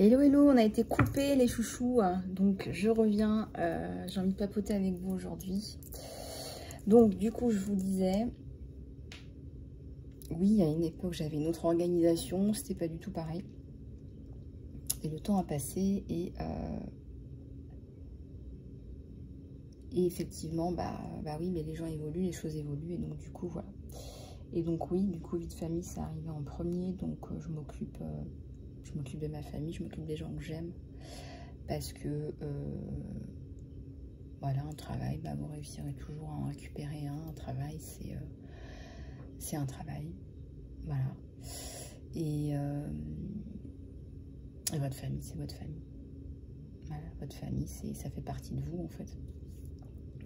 Hello, hello, on a été coupés les chouchous, hein. Donc je reviens, j'ai envie de papoter avec vous aujourd'hui. Donc du coup je vous disais, oui, à une époque j'avais une autre organisation, c'était pas du tout pareil. Et le temps a passé et effectivement, bah oui, mais les gens évoluent, les choses évoluent et donc du coup voilà. Et donc oui, du coup vie de famille ça arrivait en premier, donc je m'occupe de ma famille, je m'occupe des gens que j'aime parce que voilà, un travail, bah, vous réussirez toujours à en récupérer un travail c'est un travail, voilà. Et votre famille, c'est votre famille. Voilà, votre famille, ça fait partie de vous en fait.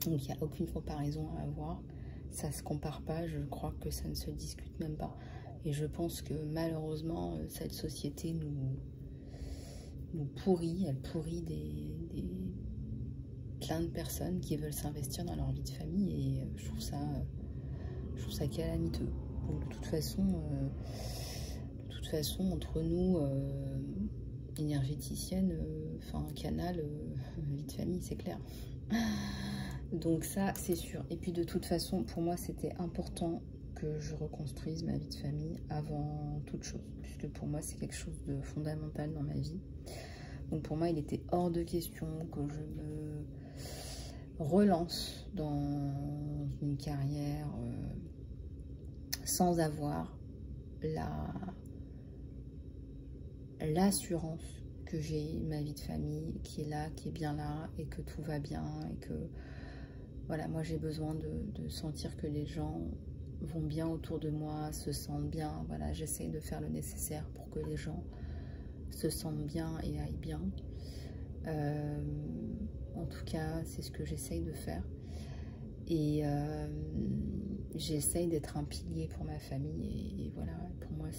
Donc il n'y a aucune comparaison à avoir. Ça ne se compare pas, je crois que ça ne se discute même pas. Et je pense que malheureusement, cette société nous pourrit, elle pourrit plein de personnes qui veulent s'investir dans leur vie de famille et je trouve ça calamiteux. Donc, de toute façon, entre nous, énergéticiennes, enfin canal, vie de famille, c'est clair. Donc ça, c'est sûr. Et puis de toute façon, pour moi, c'était important que je reconstruise ma vie de famille avant toute chose, puisque pour moi, c'est quelque chose de fondamental dans ma vie. Donc pour moi, il était hors de question que je me relance dans une carrière sans avoir l'assurance que j'ai ma vie de famille qui est là, qui est bien là et que tout va bien et que voilà, moi j'ai besoin de sentir que les gens vont bien autour de moi, se sentent bien. Voilà, j'essaie de faire le nécessaire pour que les gens se sentent bien et aillent bien. En tout cas, c'est ce que j'essaye de faire. Et j'essaye d'être un pilier pour ma famille. Et voilà, pour moi,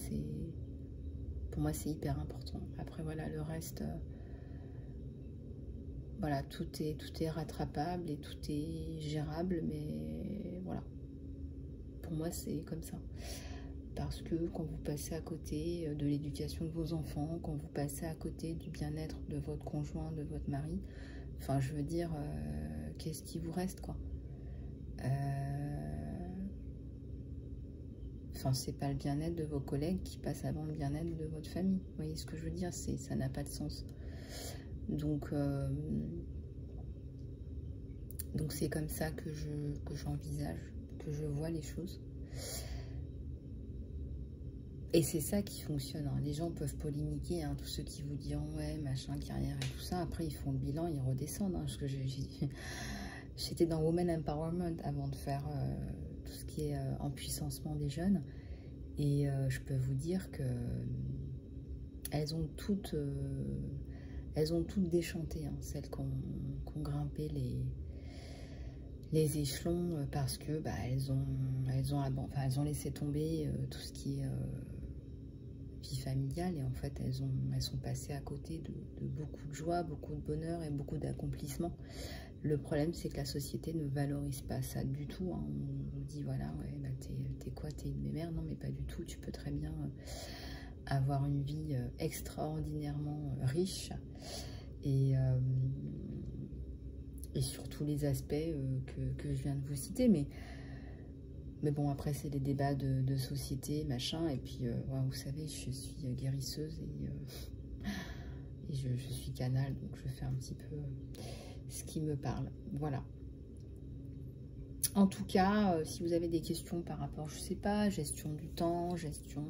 c'est hyper important. Après, voilà, le reste, voilà, tout est rattrapable et tout est gérable. Mais voilà, pour moi, c'est comme ça. Parce que quand vous passez à côté de l'éducation de vos enfants, quand vous passez à côté du bien-être de votre conjoint, de votre mari, enfin, je veux dire, qu'est-ce qui vous reste, quoi? Enfin, c'est pas le bien-être de vos collègues qui passe avant le bien-être de votre famille. Vous voyez ce que je veux dire? Ça n'a pas de sens. Donc c'est comme ça que j'envisage, que je vois les choses. Et c'est ça qui fonctionne. Hein. Les gens peuvent polémiquer, hein, tous ceux qui vous diront ouais, machin, carrière et tout ça. Après, ils font le bilan, ils redescendent. Hein, parce que j'étais dans Women Empowerment avant de faire tout ce qui est empuissancement des jeunes. Et je peux vous dire que elles ont toutes déchanté, hein, celles qui ont grimpé les échelons parce que bah, elles ont laissé tomber tout ce qui est vie familiale et en fait elles sont passées à côté de beaucoup de joie, beaucoup de bonheur et beaucoup d'accomplissement. Le problème c'est que la société ne valorise pas ça du tout. Hein. On dit voilà, ouais, bah, t'es quoi, t'es une mémère? Non mais pas du tout, tu peux très bien avoir une vie extraordinairement riche et sur tous les aspects que je viens de vous citer, mais bon, après, c'est les débats de société, machin, et puis, ouais, vous savez, je suis guérisseuse et je suis canal, donc je fais un petit peu ce qui me parle, voilà. En tout cas, si vous avez des questions par rapport, je sais pas, gestion du temps, gestion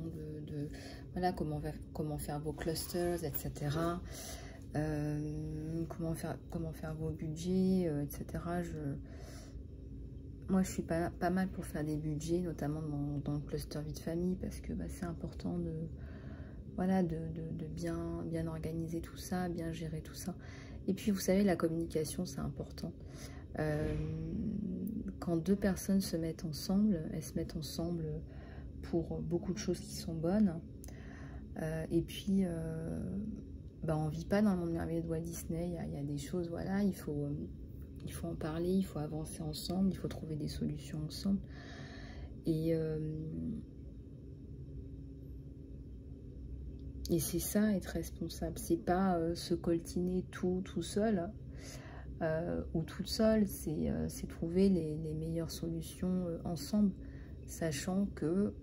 de voilà, comment faire vos clusters, etc., comment faire vos budgets, etc., moi, je suis pas mal pour faire des budgets, notamment dans le cluster vie de famille, parce que bah, c'est important de bien organiser tout ça, bien gérer tout ça. Et puis, vous savez, la communication, c'est important. Quand deux personnes se mettent ensemble, elles se mettent ensemble pour beaucoup de choses qui sont bonnes. Et puis, bah, on ne vit pas dans le monde merveilleux de Walt Disney. Il y a des choses, voilà, il faut en parler, il faut avancer ensemble, il faut trouver des solutions ensemble. Et Et c'est ça, être responsable. C'est pas se coltiner tout seul ou toute seule. C'est trouver les meilleures solutions ensemble, sachant que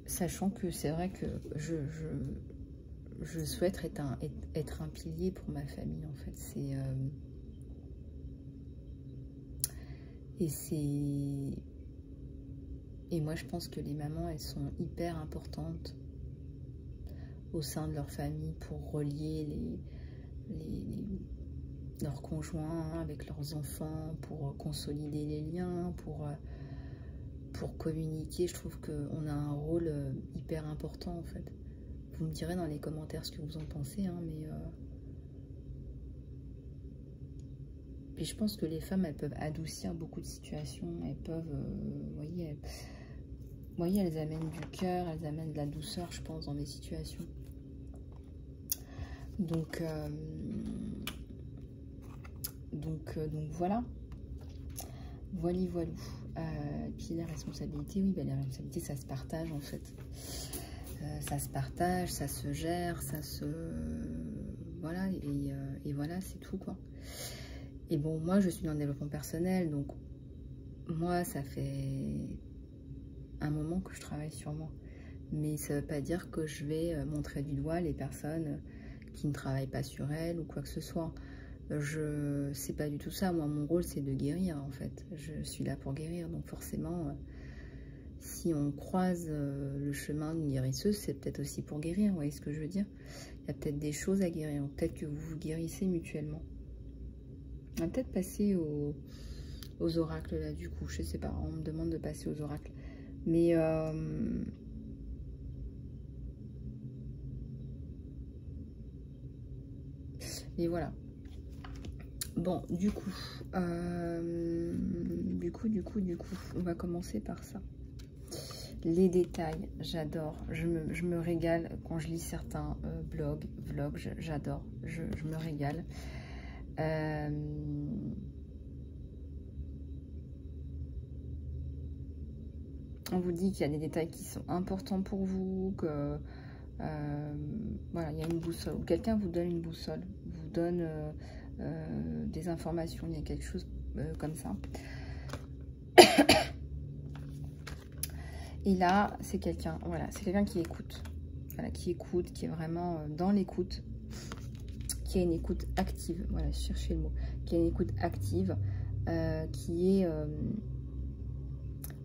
c'est vrai que je souhaite être un pilier pour ma famille, en fait. Et moi, je pense que les mamans, elles sont hyper importantes au sein de leur famille pour relier leurs conjoints avec leurs enfants, pour consolider les liens, pour communiquer. Je trouve qu'on a un rôle hyper important, en fait. Vous me direz dans les commentaires ce que vous en pensez, hein, mais... Puis je pense que les femmes, elles peuvent adoucir beaucoup de situations. Elles peuvent, vous voyez, elles amènent du cœur, elles amènent de la douceur, je pense, dans des situations. Donc voilà. Voilou. Puis la responsabilité, oui, ben, la responsabilité, ça se partage, en fait. Ça se partage, ça se gère, ça se... Voilà, et voilà, c'est tout, quoi. Et bon, moi, je suis dans le développement personnel, donc moi, ça fait un moment que je travaille sur moi. Mais ça ne veut pas dire que je vais montrer du doigt les personnes qui ne travaillent pas sur elles ou quoi que ce soit. C'est pas du tout ça. Moi, mon rôle, c'est de guérir, en fait. Je suis là pour guérir, donc forcément, si on croise le chemin d'une guérisseuse, c'est peut-être aussi pour guérir, vous voyez ce que je veux dire? Il y a peut-être des choses à guérir, peut-être que vous vous guérissez mutuellement. On va peut-être passer aux oracles, là, du coup. Je sais pas, on me demande de passer aux oracles. Mais... et voilà. Bon, du coup, on va commencer par ça. Les détails, j'adore. Je me régale quand je lis certains blogs, vlogs, j'adore. Je me régale. On vous dit qu'il y a des détails qui sont importants pour vous, que voilà, il y a une boussole, ou quelqu'un vous donne une boussole, vous donne des informations, il y a quelque chose comme ça. Et là, c'est quelqu'un, voilà, c'est quelqu'un qui écoute, voilà, qui écoute, qui est vraiment dans l'écoute, qui a une écoute active, voilà, cherchez le mot, qui a une écoute active, qui est...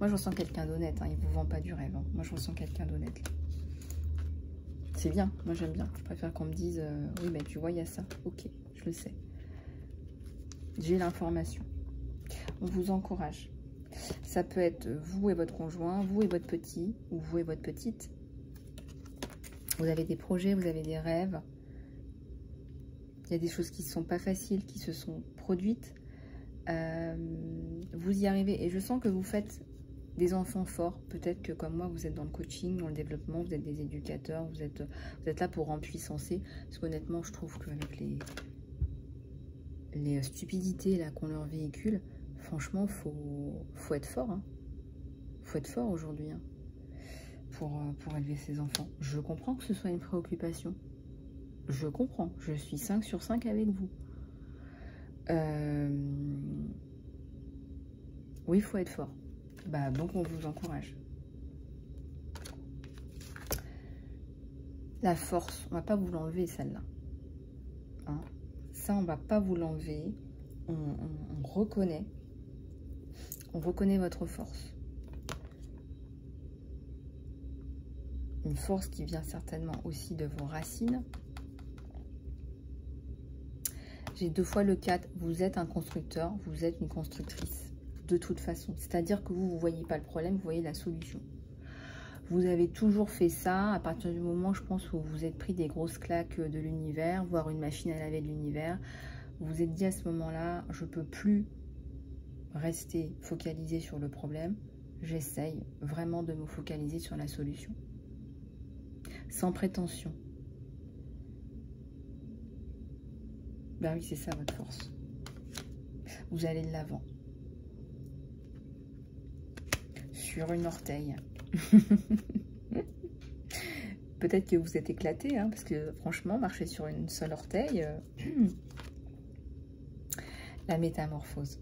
moi, je ressens quelqu'un d'honnête, hein, il ne vous vend pas du rêve, hein. Moi, je ressens quelqu'un d'honnête. C'est bien, moi, j'aime bien. Je préfère qu'on me dise, oui, mais tu vois, il y a ça. Ok, je le sais. J'ai l'information. On vous encourage. Ça peut être vous et votre conjoint, vous et votre petit, ou vous et votre petite. Vous avez des projets, vous avez des rêves. Il y a des choses qui ne sont pas faciles, qui se sont produites. Vous y arrivez. Et je sens que vous faites des enfants forts. Peut-être que comme moi, vous êtes dans le coaching, dans le développement, vous êtes des éducateurs, vous êtes là pour empuissancer. Parce qu'honnêtement, je trouve qu'avec les stupidités là qu'on leur véhicule, franchement, faut être fort. Hein. Faut être fort aujourd'hui, hein, pour élever ses enfants. Je comprends que ce soit une préoccupation. Je comprends. Je suis 5 sur 5 avec vous. Oui, il faut être fort. Bah, donc, on vous encourage. La force, on va pas vous l'enlever, celle-là. Hein, ça, on va pas vous l'enlever. On reconnaît. On reconnaît votre force. Une force qui vient certainement aussi de vos racines. J'ai 2 fois le 4. Vous êtes un constructeur, vous êtes une constructrice. De toute façon. C'est-à-dire que vous ne voyez pas le problème, vous voyez la solution. Vous avez toujours fait ça à partir du moment, je pense, où vous vous êtes pris des grosses claques de l'univers, voire une machine à laver de l'univers. Vous vous êtes dit à ce moment-là, je ne peux plus rester focalisé sur le problème. J'essaye vraiment de me focaliser sur la solution. Sans prétention. Ben oui, c'est ça votre force. Vous allez de l'avant. Sur une orteille. Peut-être que vous êtes éclaté, hein, parce que franchement, marcher sur une seule orteil, la métamorphose.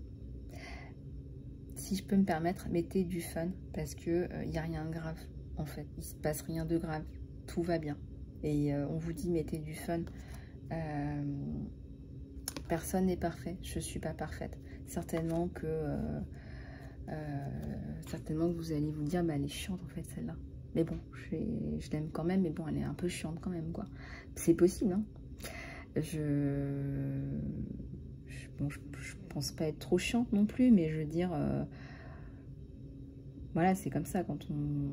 Si je peux me permettre, mettez du fun, parce que il n'y a rien de grave, en fait. Il ne se passe rien de grave, tout va bien. Et on vous dit, mettez du fun. Personne n'est parfait, je ne suis pas parfaite. Certainement que vous allez vous dire, bah, elle est chiante en fait celle-là. Mais bon, je l'aime quand même, mais bon, elle est un peu chiante quand même, quoi. C'est possible, hein. Bon, je pense pas être trop chiante non plus, mais je veux dire, voilà, c'est comme ça quand on...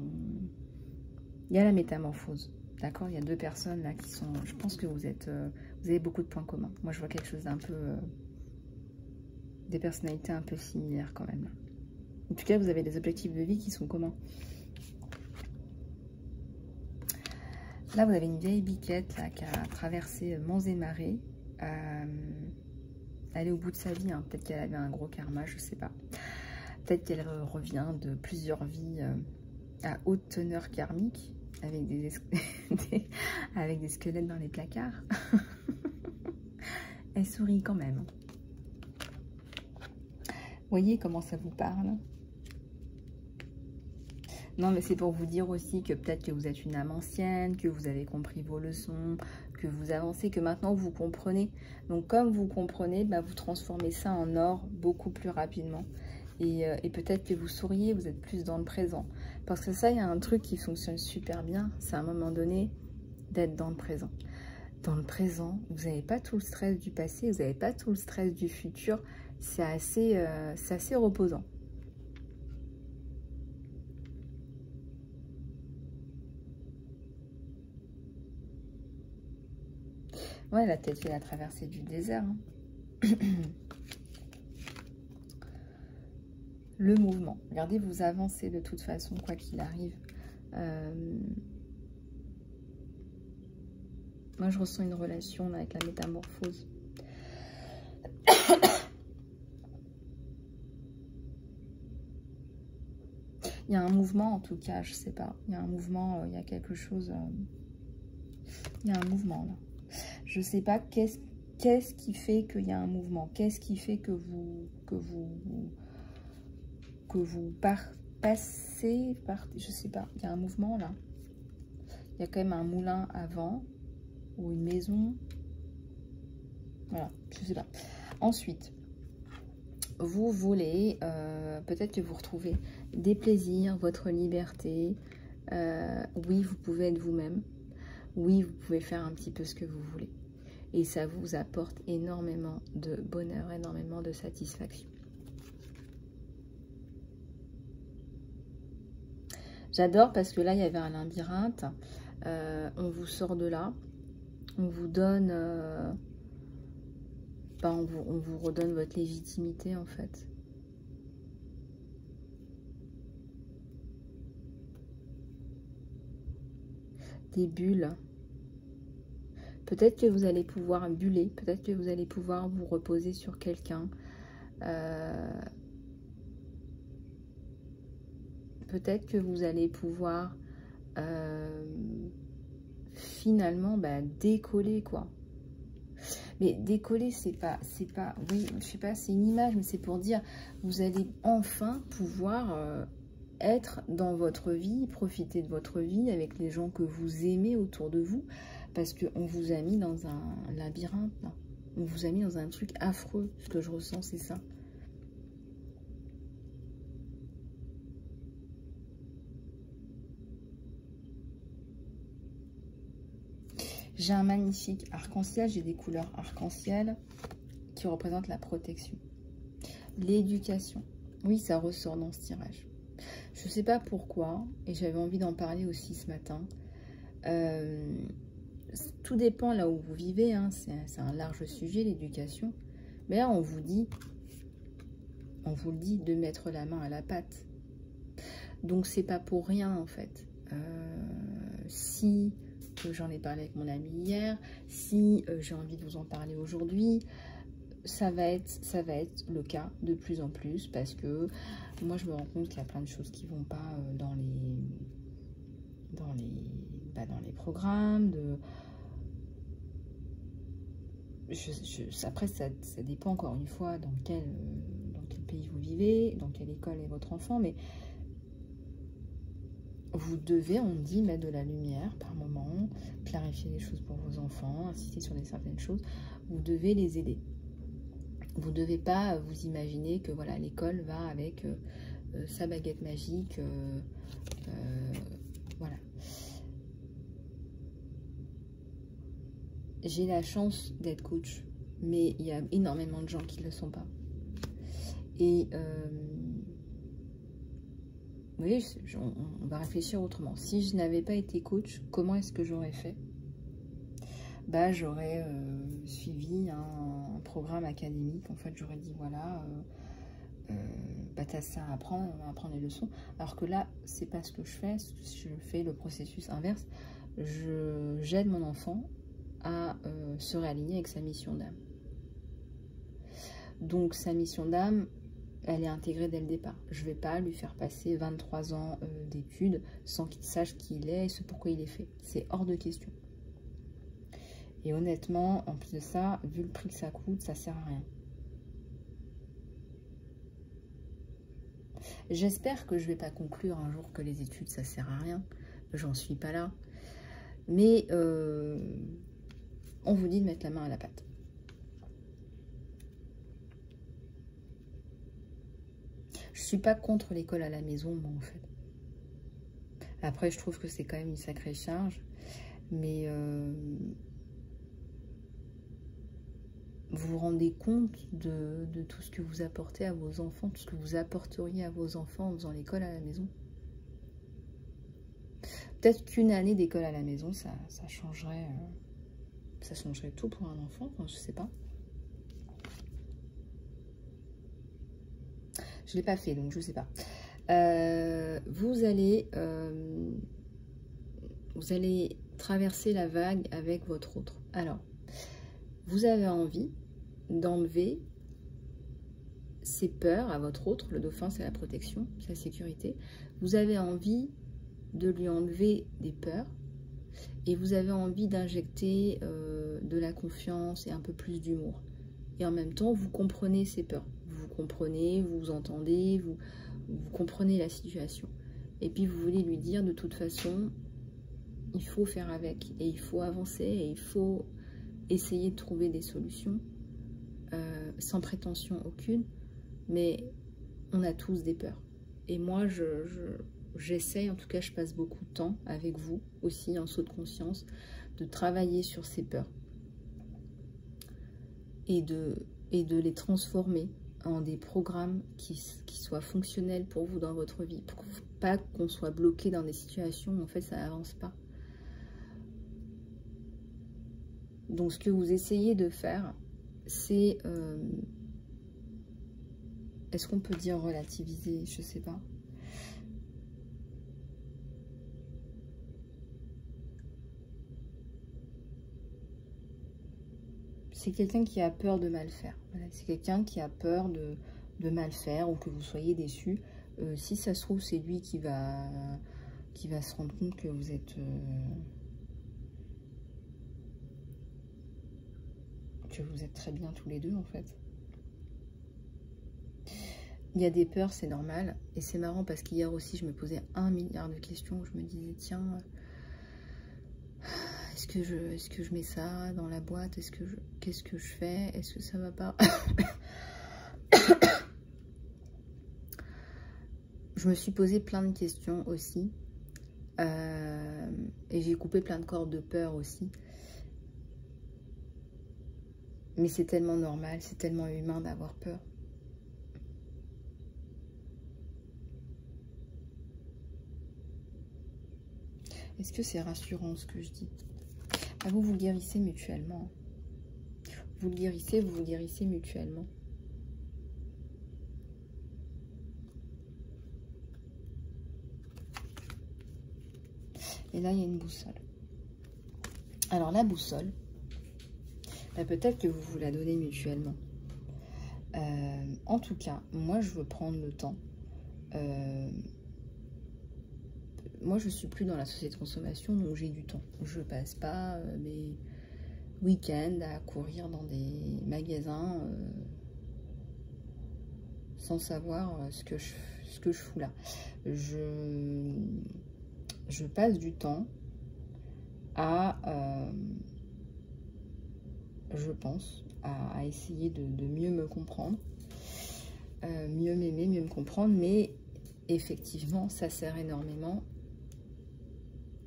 Il y a la métamorphose, d'accord? Il y a deux personnes là qui sont... Je pense que vous avez beaucoup de points communs. Moi, je vois quelque chose d'un peu... des personnalités un peu similaires quand même. En tout cas, vous avez des objectifs de vie qui sont communs. Là, vous avez une vieille biquette là, qui a traversé monts et marais. Elle est au bout de sa vie. Hein. Peut-être qu'elle avait un gros karma, je ne sais pas. Peut-être qu'elle revient de plusieurs vies à haute teneur karmique, avec avec des squelettes dans les placards. Elle sourit quand même. Voyez comment ça vous parle? Non, mais c'est pour vous dire aussi que peut-être que vous êtes une âme ancienne, que vous avez compris vos leçons, que vous avancez, que maintenant vous comprenez. Donc comme vous comprenez, bah, vous transformez ça en or beaucoup plus rapidement. Et peut-être que vous souriez, vous êtes plus dans le présent. Parce que ça, il y a un truc qui fonctionne super bien, c'est à un moment donné d'être dans le présent. Dans le présent, vous n'avez pas tout le stress du passé, vous n'avez pas tout le stress du futur. C'est assez reposant. Ouais, la tête fait la traversée du désert. Hein. Le mouvement. Regardez, vous avancez de toute façon, quoi qu'il arrive. Moi, je ressens une relation là, avec la métamorphose. Il y a un mouvement, en tout cas, je sais pas. Il y a un mouvement, il y a quelque chose. Il y a un mouvement, là. Je sais pas qu'est-ce qui fait qu'il y a un mouvement. Qu'est-ce qui fait que vous passez, je sais pas. Il y a un mouvement, là. Il y a quand même un moulin avant. Ou une maison. Voilà, je sais pas. Ensuite, vous voulez, peut-être que vous retrouvez des plaisirs, votre liberté. Oui, vous pouvez être vous-même. Oui, vous pouvez faire un petit peu ce que vous voulez. Et ça vous apporte énormément de bonheur, énormément de satisfaction. J'adore parce que là, il y avait un labyrinthe. On vous sort de là. On vous donne... on vous redonne votre légitimité, en fait. Des bulles. Peut-être que vous allez pouvoir buller. Peut-être que vous allez pouvoir vous reposer sur quelqu'un. Peut-être que vous allez pouvoir... finalement décoller, quoi. Mais décoller, c'est pas, oui, je sais pas, c'est une image, mais c'est pour dire, vous allez enfin pouvoir être dans votre vie, profiter de votre vie avec les gens que vous aimez autour de vous, parce qu'on vous a mis dans un labyrinthe, là. On vous a mis dans un truc affreux. Ce que je ressens, c'est ça. J'ai un magnifique arc-en-ciel, j'ai des couleurs arc-en-ciel qui représentent la protection. L'éducation. Oui, ça ressort dans ce tirage. Je ne sais pas pourquoi, et j'avais envie d'en parler aussi ce matin. Tout dépend là où vous vivez, hein, c'est un large sujet, l'éducation. Mais là, on vous dit, on vous le dit, de mettre la main à la pâte. Donc, c'est pas pour rien, en fait. Si... j'en ai parlé avec mon ami hier, si j'ai envie de vous en parler aujourd'hui, ça va être le cas de plus en plus, parce que moi je me rends compte qu'il y a plein de choses qui vont pas dans les programmes. Après, ça dépend encore une fois dans quel pays vous vivez, dans quelle école est votre enfant, mais vous devez, on dit, mettre de la lumière par moment, clarifier les choses pour vos enfants, insister sur certaines choses. Vous devez les aider. Vous ne devez pas vous imaginer que voilà, l'école va avec sa baguette magique. Voilà. J'ai la chance d'être coach, mais il y a énormément de gens qui ne le sont pas. Et oui, on va réfléchir autrement. Si je n'avais pas été coach, comment est-ce que j'aurais fait? Bah, j'aurais suivi un programme académique. En fait, j'aurais dit, voilà, bah, t'as ça à apprendre, on va apprendre les leçons. Alors que là, c'est pas ce que je fais. Je fais le processus inverse. J'aide mon enfant à se réaligner avec sa mission d'âme. Donc, sa mission d'âme, elle est intégrée dès le départ. Je ne vais pas lui faire passer 23 ans d'études sans qu'il sache qui il est et ce pourquoi il est fait. C'est hors de question. Et honnêtement, en plus de ça, vu le prix que ça coûte, ça ne sert à rien. J'espère que je ne vais pas conclure un jour que les études, ça ne sert à rien. J'en suis pas là. Mais on vous dit de mettre la main à la pâte. Je ne suis pas contre l'école à la maison, moi, en fait. Après, je trouve que c'est quand même une sacrée charge. Mais vous vous rendez compte de tout ce que vous apportez à vos enfants, tout ce que vous apporteriez à vos enfants en faisant l'école à la maison? Peut-être qu'une année d'école à la maison, ça changerait tout pour un enfant, enfin, je ne sais pas. Je ne l'ai pas fait, donc je ne sais pas. Vous allez traverser la vague avec votre autre. Alors, vous avez envie d'enlever ses peurs à votre autre. Le dauphin, c'est la protection, c'est la sécurité. Vous avez envie de lui enlever des peurs et vous avez envie d'injecter de la confiance et un peu plus d'humour. Et en même temps, vous comprenez ses peurs. Vous comprenez, vous entendez, vous comprenez la situation. Et puis, vous voulez lui dire, de toute façon, il faut faire avec. Et il faut avancer. Et il faut essayer de trouver des solutions sans prétention aucune. Mais on a tous des peurs. Et moi, j'essaye, en tout cas, je passe beaucoup de temps avec vous, aussi en saut de conscience, de travailler sur ces peurs. Et de les transformer en des programmes qui soient fonctionnels pour vous dans votre vie, pour pas qu'on soit bloqué dans des situations où en fait ça n'avance pas. Donc ce que vous essayez de faire, c'est, est-ce qu'on peut dire relativiser? Je sais pas. C'est quelqu'un qui a peur de mal faire. Voilà, c'est quelqu'un qui a peur de mal faire ou que vous soyez déçu. Si ça se trouve, c'est lui qui va se rendre compte que vous êtes très bien tous les deux, en fait. Il y a des peurs, c'est normal. Et c'est marrant parce qu'hier aussi, je me posais 1 milliard de questions. Je me disais, tiens... Est-ce que je mets ça dans la boîte? Qu'est-ce que je fais? Est-ce que ça va pas? Je me suis posé plein de questions aussi. Et j'ai coupé plein de cordes de peur aussi. Mais c'est tellement normal, c'est tellement humain d'avoir peur. Est-ce que c'est rassurant ce que je dis? Vous guérissez mutuellement. Vous guérissez mutuellement. Et là, il y a une boussole. Alors, la boussole, peut-être que vous vous la donnez mutuellement. En tout cas, moi, je veux prendre le temps. moi, je suis plus dans la société de consommation, donc j'ai du temps. Je passe pas mes week-ends à courir dans des magasins sans savoir ce que je fous là. Je passe du temps à, je pense, à essayer de mieux me comprendre, mieux m'aimer, mieux me comprendre, mais effectivement, ça sert énormément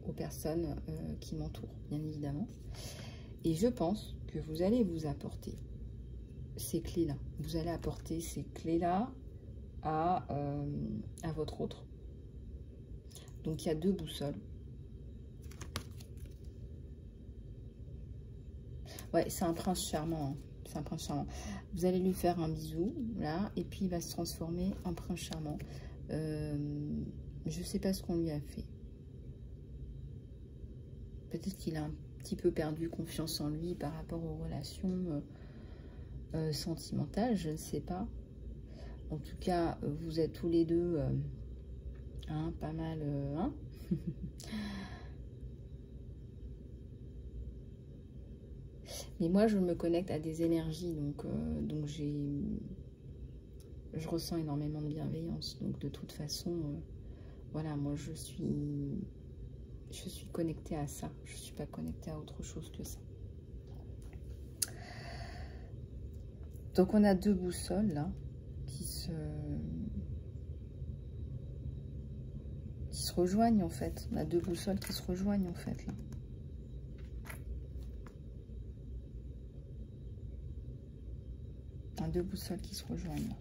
aux personnes qui m'entourent, bien évidemment. Et je pense que vous allez vous apporter ces clés-là. Vous allez apporter ces clés-là à votre autre. Donc, il y a 2 boussoles. Ouais, c'est un prince charmant. Hein. C'est un prince charmant. Vous allez lui faire un bisou, là, et puis il va se transformer en prince charmant. Je sais pas ce qu'on lui a fait. Peut-être qu'il a un petit peu perdu confiance en lui par rapport aux relations sentimentales, je ne sais pas. En tout cas, vous êtes tous les deux hein, pas mal... hein Mais moi, je me connecte à des énergies, donc je ressens énormément de bienveillance. Donc, de toute façon, voilà, moi, je suis connectée à ça. Je ne suis pas connectée à autre chose que ça. Donc, on a 2 boussoles, là, qui se rejoignent, en fait. On a 2 boussoles qui se rejoignent, en fait, là. On a 2 boussoles qui se rejoignent, là.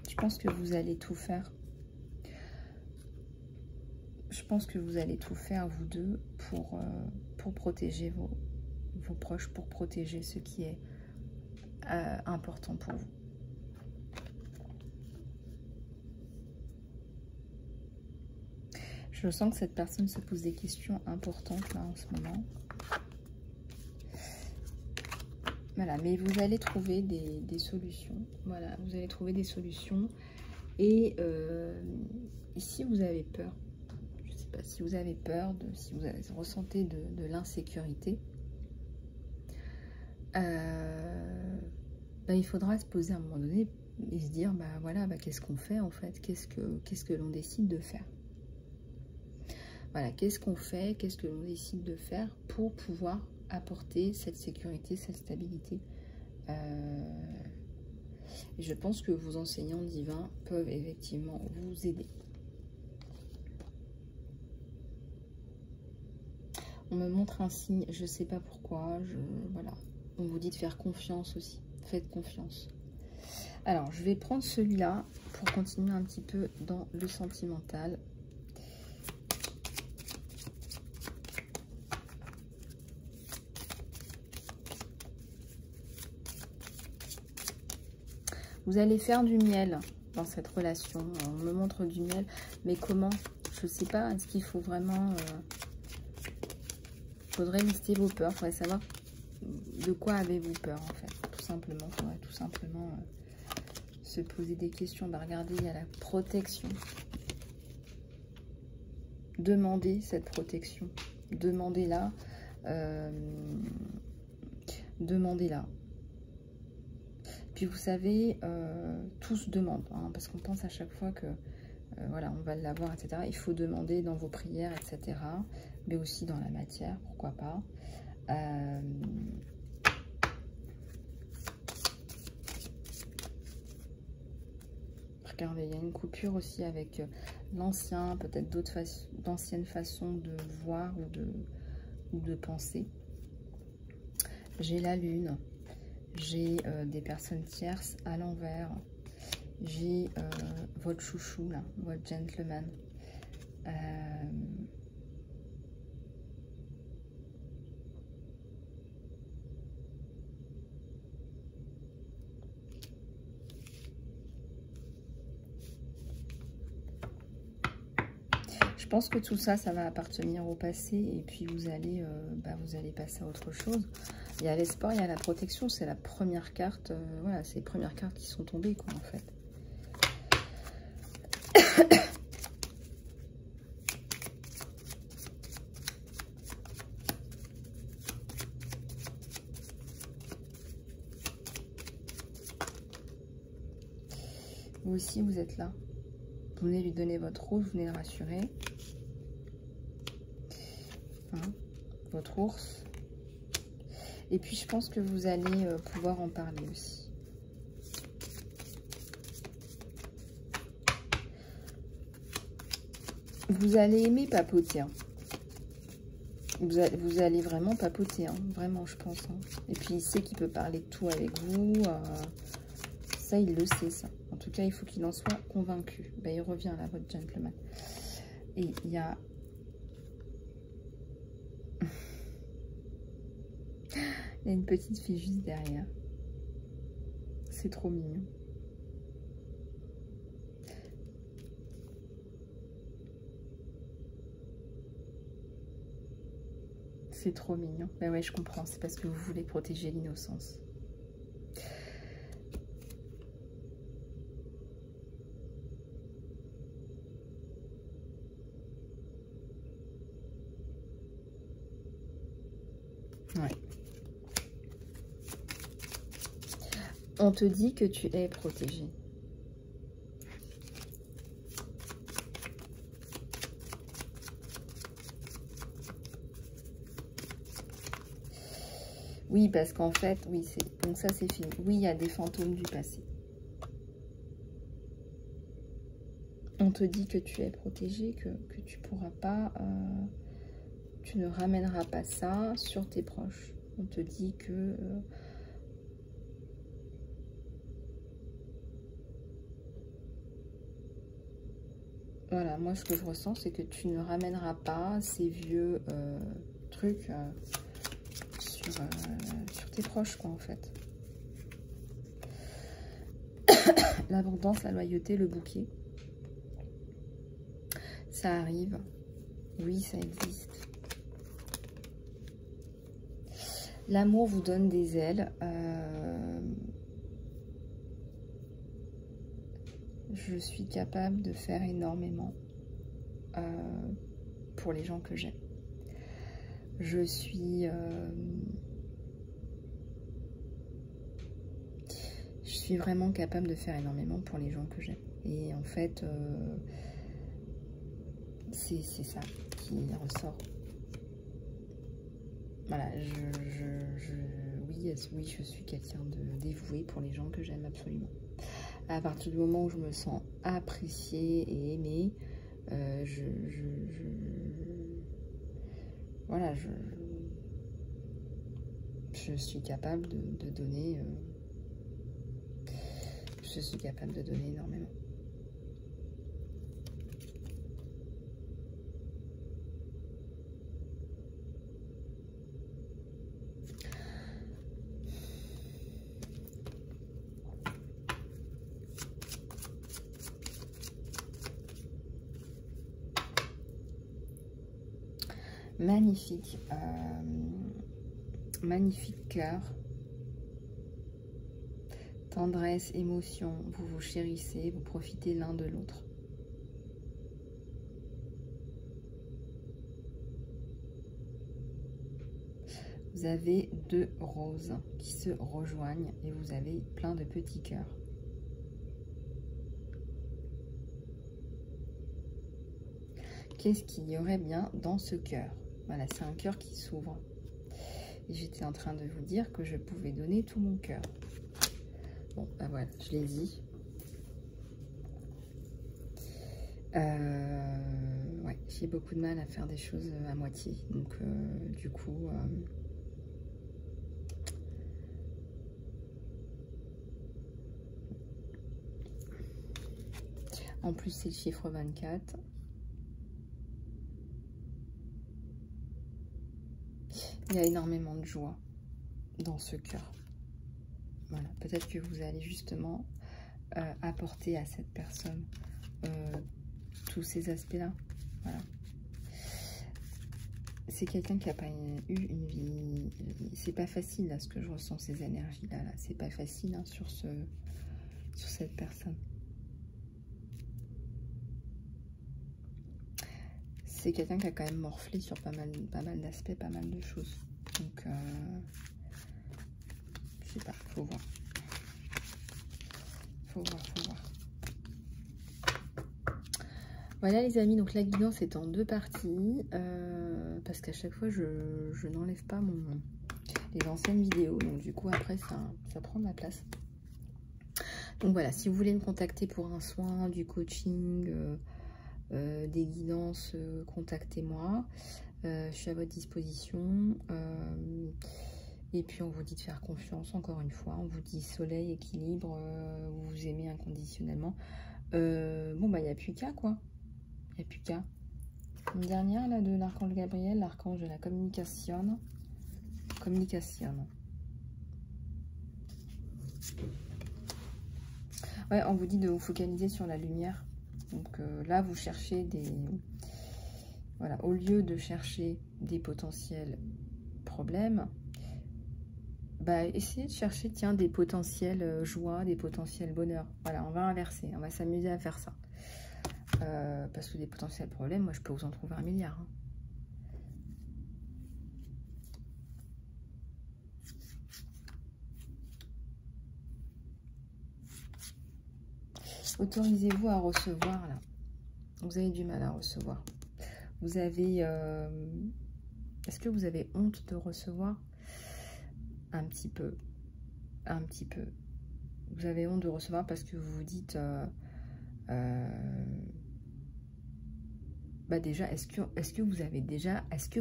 Je pense que vous allez tout faire. Je pense que vous allez tout faire, vous deux, pour protéger vos proches, pour protéger ce qui est important pour vous. Je sens que cette personne se pose des questions importantes là en ce moment. Voilà, mais vous allez trouver des solutions. Voilà, vous allez trouver des solutions. Et si vous avez peur, je ne sais pas, si vous avez peur, si vous ressentez de l'insécurité, il faudra se poser à un moment donné et se dire, voilà, qu'est-ce qu'on fait en fait? Qu'est-ce que l'on décide de faire? Voilà, qu'est-ce qu'on fait? Qu'est-ce que l'on décide de faire pour pouvoir apporter cette sécurité, cette stabilité? Et je pense que vos enseignants divins peuvent effectivement vous aider. On me montre un signe, je ne sais pas pourquoi, voilà. On vous dit de faire confiance aussi, faites confiance. Alors, je vais prendre celui-là pour continuer un petit peu dans le sentimental. Vous allez faire du miel dans cette relation. On me montre du miel, mais comment? Je ne sais pas. Est-ce qu'il faut vraiment... faudrait lister vos peurs. Il faudrait savoir de quoi avez-vous peur, en fait. Tout simplement. Il faudrait tout simplement se poser des questions. Regardez, il y a la protection. Demandez cette protection. Demandez-la. Demandez-la. Puis vous savez, tous demandent, hein, parce qu'on pense à chaque fois que voilà, on va l'avoir, etc. Il faut demander dans vos prières, etc. Mais aussi dans la matière, pourquoi pas. Regardez, il y a une coupure aussi avec l'ancien, peut-être d'anciennes façons de voir ou de penser. J'ai la lune. J'ai des personnes tierces à l'envers. J'ai votre chouchou, là, votre gentleman. Je pense que tout ça, ça va appartenir au passé. Et puis, vous allez passer à autre chose. Il y a l'espoir, il y a la protection. C'est la première carte. Voilà, c'est les premières cartes qui sont tombées, quoi, en fait. Vous aussi, vous êtes là. Vous venez lui donner votre rôle, vous venez le rassurer. Hein, votre ours. Et puis, je pense que vous allez pouvoir en parler aussi. Vous allez aimer papoter. Hein. Vous allez vraiment papoter. Hein. Vraiment, je pense. Hein. Et puis, il sait qu'il peut parler de tout avec vous. Ça, il le sait, ça. En tout cas, il faut qu'il en soit convaincu. Ben, il revient là, votre gentleman. Et il y a... il y a une petite fille juste derrière. C'est trop mignon. C'est trop mignon. Ben ouais, je comprends. C'est parce que vous voulez protéger l'innocence. Ouais. On te dit que tu es protégé. Oui, parce qu'en fait, oui, c'est donc ça c'est fini. Oui, il y a des fantômes du passé. On te dit que tu es protégé, que tu pourras pas, tu ne ramèneras pas ça sur tes proches. On te dit que voilà, moi ce que je ressens, c'est que tu ne ramèneras pas ces vieux trucs sur tes proches, quoi, en fait. L'abondance, la loyauté, le bouquet. Ça arrive. Oui, ça existe. L'amour vous donne des ailes. Je suis capable de faire énormément pour les gens que j'aime. Je suis vraiment capable de faire énormément pour les gens que j'aime. Et en fait, c'est ça qui ressort. Voilà, oui, je suis quelqu'un de dévoué pour les gens que j'aime absolument. À partir du moment où je me sens appréciée et aimée, voilà, je suis capable de donner. Je suis capable de donner énormément. Magnifique. Magnifique cœur. Tendresse, émotion, vous vous chérissez, vous profitez l'un de l'autre. Vous avez 2 roses qui se rejoignent et vous avez plein de petits cœurs. Qu'est-ce qu'il y aurait bien dans ce cœur? Voilà, c'est un cœur qui s'ouvre. Et j'étais en train de vous dire que je pouvais donner tout mon cœur. Bon, ben voilà, je l'ai dit. Ouais, j'ai beaucoup de mal à faire des choses à moitié. Donc, du coup... en plus, c'est le chiffre 24. Il y a énormément de joie dans ce cœur. Voilà, peut-être que vous allez justement apporter à cette personne tous ces aspects-là. Voilà. C'est quelqu'un qui n'a pas eu une vie... C'est pas facile, là, ce que je ressens, ces énergies-là. Là. C'est pas facile hein, sur cette personne. c'est quelqu'un qui a quand même morflé sur pas mal d'aspects, pas mal de choses. Donc, je sais pas, faut voir. Faut voir. Voilà les amis, donc la guidance est en 2 parties, parce qu'à chaque fois je n'enlève pas les anciennes vidéos, donc du coup après ça prend de la place. Donc voilà, si vous voulez me contacter pour un soin, du coaching, des guidances, contactez-moi, je suis à votre disposition. Et puis on vous dit de faire confiance, encore une fois, on vous dit soleil, équilibre, vous vous aimez inconditionnellement. Bon bah il n'y a plus qu'à quoi. Il n'y a plus qu'à. Une dernière là de l'archange Gabriel, l'archange de la communication. Ouais, on vous dit de vous focaliser sur la lumière. Donc là, vous cherchez des... Voilà, au lieu de chercher des potentiels problèmes, bah, essayez de chercher, tiens, des potentiels joie, des potentiels bonheur. Voilà, on va inverser, on va s'amuser à faire ça. Parce que des potentiels problèmes, moi je peux vous en trouver 1 milliard. Hein. Autorisez-vous à recevoir là. Vous avez du mal à recevoir. Vous avez... Est-ce que vous avez honte de recevoir? Un petit peu. Un petit peu. Vous avez honte de recevoir parce que vous vous dites... bah déjà, est-ce que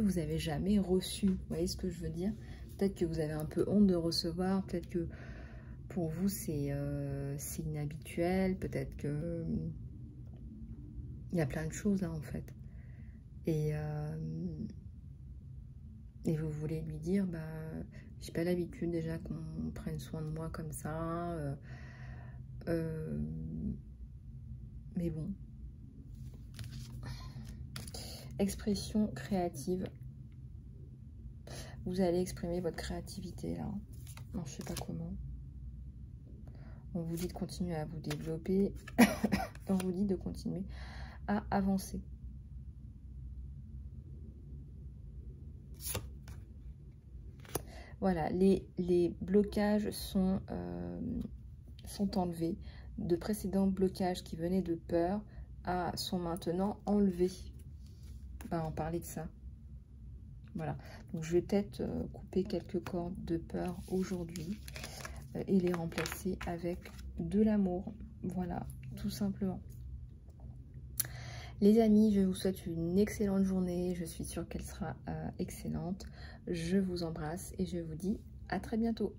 vous avez jamais reçu? Vous voyez ce que je veux dire? Peut-être que vous avez un peu honte de recevoir, peut-être que pour vous c'est inhabituel, peut-être que il y a plein de choses hein, en fait. Et vous voulez lui dire, bah j'ai pas l'habitude déjà qu'on prenne soin de moi comme ça. Mais bon. Expression créative. Vous allez exprimer votre créativité là. Non, je sais pas comment. On vous dit de continuer à vous développer. On vous dit de continuer à avancer. Voilà, les blocages sont enlevés. De précédents blocages qui venaient de peur sont maintenant enlevés. Ben, on parlait de ça. Voilà, donc je vais peut-être couper quelques cordes de peur aujourd'hui et les remplacer avec de l'amour. Voilà, tout simplement. Les amis, je vous souhaite une excellente journée. Je suis sûre qu'elle sera excellente. Je vous embrasse et je vous dis à très bientôt.